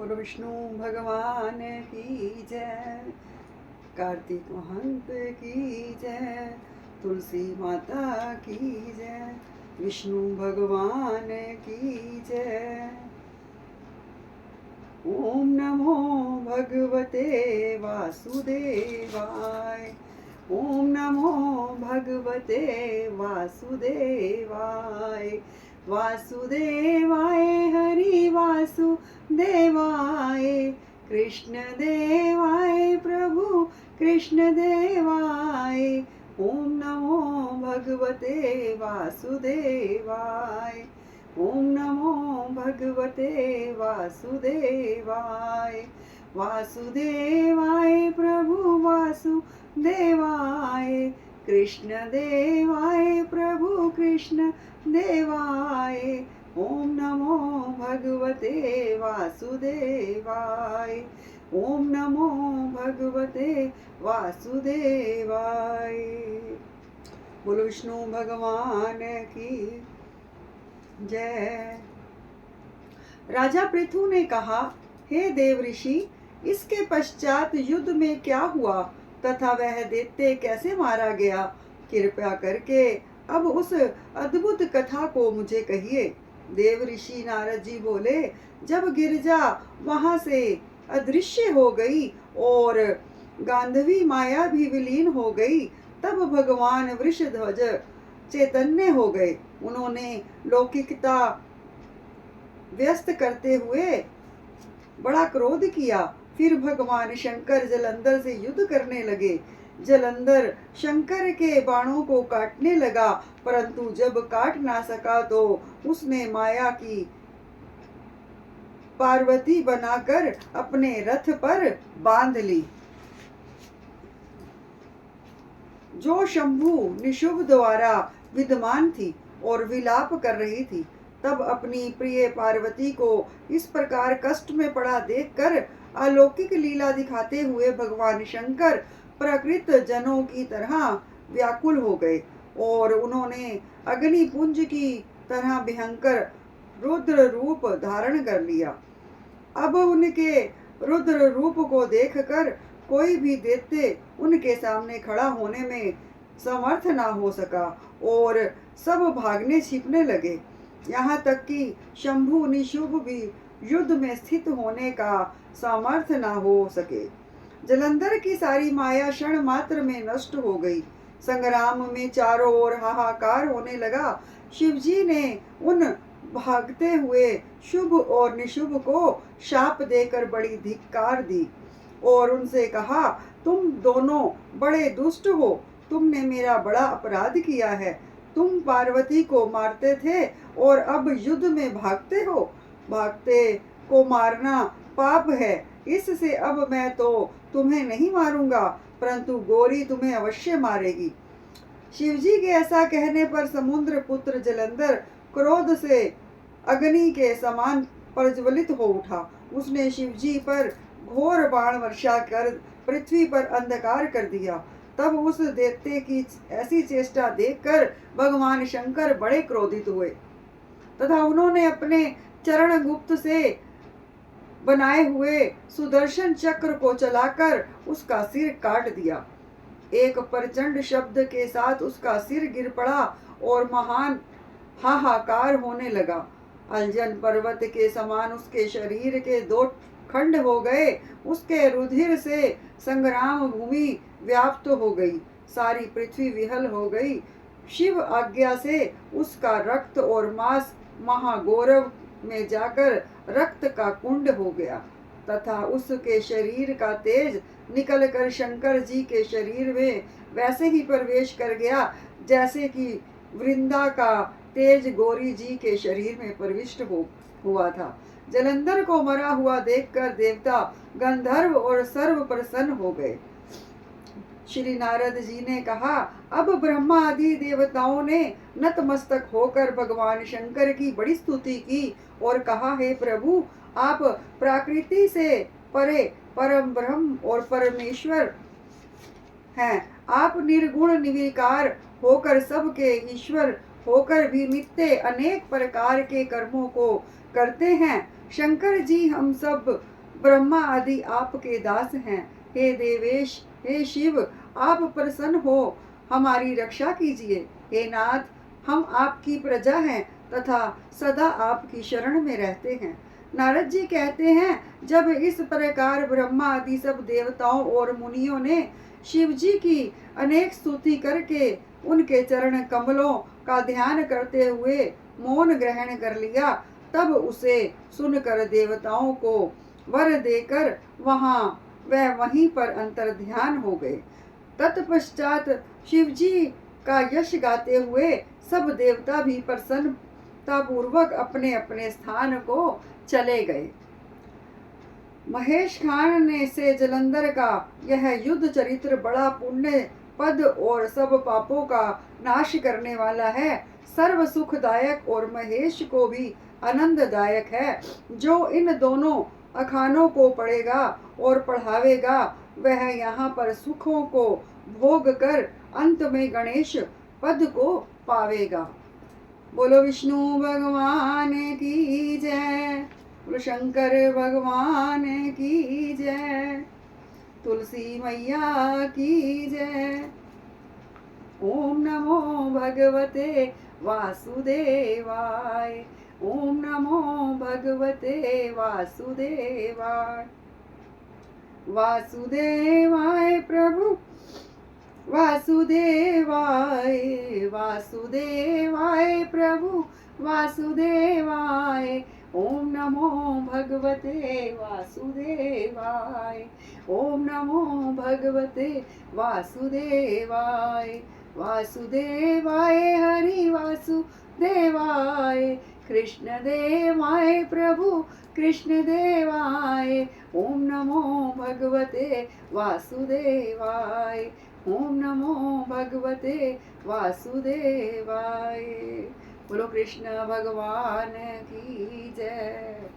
बोलो विष्णु भगवान की जय, कार्तिक महंत की जय, तुलसी माता की जय, विष्णु भगवान की जय। ओम नमो भगवते वासुदेवाय, ओम नमो भगवते वासुदेवाय, वासुदेवाय हरि वासुदेवाय, कृष्ण देवाय प्रभु कृष्ण देवाय। ओम नमो भगवते वासुदेवाय, ओम नमो भगवते वासुदेवाय, वासुदेवाय प्रभु वासुदेवाय, कृष्ण देवाय प्रभु कृष्ण देवाय। ओम नमो भगवते वासुदेवाय, ओम नमो भगवते वासुदेवाय। बोलो विष्णु भगवान की जय। राजा पृथु ने कहा, हे देव ऋषि, इसके पश्चात युद्ध में क्या हुआ तथा वह दैत्य कैसे मारा गया? कृपया करके अब उस अद्भुत कथा को मुझे कहिए। देव ऋषि नारद जी बोले, जब गिरजा वहां से अदृश्य हो गई और गांधवी माया भी विलीन हो गई, तब भगवान वृषध्वज चैतन्य हो गए। उन्होंने लौकिकता व्यस्त करते हुए बड़ा क्रोध किया। फिर भगवान शंकर जलंधर से युद्ध करने लगे। जलंधर शंकर के बाणों को काटने लगा, परंतु जब काट ना सका तो उसने माया की पार्वती बनाकर अपने रथ पर बांध ली, जो शंभु निशुभ द्वारा विद्यमान थी और विलाप कर रही थी। तब अपनी प्रिय पार्वती को इस प्रकार कष्ट में पड़ा देखकर अलौकिक लीला दिखाते हुए भगवान शंकर प्रकृत जनों की तरह व्याकुल हो गए और उन्होंने अग्निपुंज की तरह भयंकर रुद्र रूप धारण कर लिया। अब उनके रुद्र रूप को देखकर कोई भी दैत्य उनके सामने खड़ा होने में समर्थ ना हो सका और सब भागने छिपने लगे। यहाँ तक कि शंभु निशुभ भी युद्ध में स्थित होने का सामर्थ्य ना हो सके। जलंधर की सारी माया क्षण मात्र में नष्ट हो गई। संग्राम में चारों ओर हाहाकार होने लगा। शिवजी ने उन भागते हुए शुभ और निशुभ को शाप देकर बड़ी धिक्कार दी और उनसे कहा, तुम दोनों बड़े दुष्ट हो, तुमने मेरा बड़ा अपराध किया है। तुम पार्वती को मारते थे और अब युद्ध में भागते हो। भागते को मारना पाप है, इससे अब मैं तो तुम्हें नहीं मारूंगा, परंतु गौरी तुम्हें अवश्य मारेगी। शिवजी के ऐसा कहने पर समुद्र पुत्र जलंधर क्रोध से अग्नि के समान प्रज्वलित हो उठा। उसने शिवजी पर घोर बाण वर्षा कर पृथ्वी पर अंधकार कर दिया। तब उस दैत्य की ऐसी चेष्टा देखकर भगवान शंकर बड़े क्रोधित हुए तथा उन्होंने अपने चरण गुप्त से बनाए हुए सुदर्शन चक्र को चलाकर उसका सिर काट दिया। एक प्रचंड शब्द के साथ उसका सिर गिर पड़ा और महान हाहाकार होने लगा। अलजन पर्वत के समान उसके शरीर के दो खंड हो गए। उसके रुधिर से संग्राम भूमि व्याप्त हो गई, सारी पृथ्वी विहल हो गई। शिव आज्ञा से उसका रक्त और मांस महागौरव में जाकर रक्त का कुंड हो गया तथा उसके शरीर का तेज निकलकर शंकर जी के शरीर में वैसे ही प्रवेश कर गया जैसे कि वृंदा का तेज गौरी जी के शरीर में प्रविष्ट हुआ था। जलंधर को मरा हुआ देखकर देवता गंधर्व और सर्व प्रसन्न हो गए। श्री नारद जी ने कहा, अब ब्रह्मा आदि देवताओं ने नतमस्तक होकर भगवान शंकर की बड़ी स्तुति की और कहा, हे प्रभु, आप प्रकृति से परे परम ब्रह्म और परमेश्वर हैं। आप निर्गुण निर्विकार होकर सबके ईश्वर होकर भी नित्य अनेक प्रकार के कर्मों को करते हैं। शंकर जी हम सब ब्रह्मा आदि आपके दास हैं। हे देवेश, हे शिव, आप प्रसन्न हो हमारी रक्षा कीजिए। हे नाथ, हम आपकी प्रजा हैं तथा सदा आपकी शरण में रहते हैं। नारद जी कहते हैं, जब इस प्रकार ब्रह्मा आदि सब देवताओं और मुनियों ने शिव जी की अनेक स्तुति करके उनके चरण कमलों का ध्यान करते हुए मौन ग्रहण कर लिया, तब उसे सुनकर देवताओं को वर देकर वह वहीं पर अंतर ध्यान हो गए। तत्पश्चात शिव जी का यश गाते हुए सब देवता भी प्रसन्नता पूर्वक अपने अपने स्थान को चले गए। महेश खान ने से जलंधर का यह युद्ध चरित्र बड़ा पुण्य पद और सब पापों का नाश करने वाला है, सर्व सुखदायक और महेश को भी आनंददायक है। जो इन दोनों अखानों को पढ़ेगा और पढ़ावेगा, वह यहाँ पर सुखों को भोग कर अंत में गणेश पद को पावेगा। बोलो विष्णु भगवान की जय, बोलो शंकर भगवान की जय, तुलसी मैया की जय। ओम नमो भगवते वासुदेवाय, ओम नमो भगवते वासुदेवाय। वासुदेवाय प्रभु वासुदेवाय, वासुदेवाय प्रभु वासुदेवाय। ओम नमो भगवते वासुदेवाय, ओम नमो भगवते वासुदेवाय। वासुदेवाय हरि वासुदेवाय, कृष्ण देवाय प्रभु कृष्ण देवाय। ओम नमो भगवते वासुदेवाय, ओम नमो भगवते वासुदेवाय। बोलो कृष्ण भगवान की जय।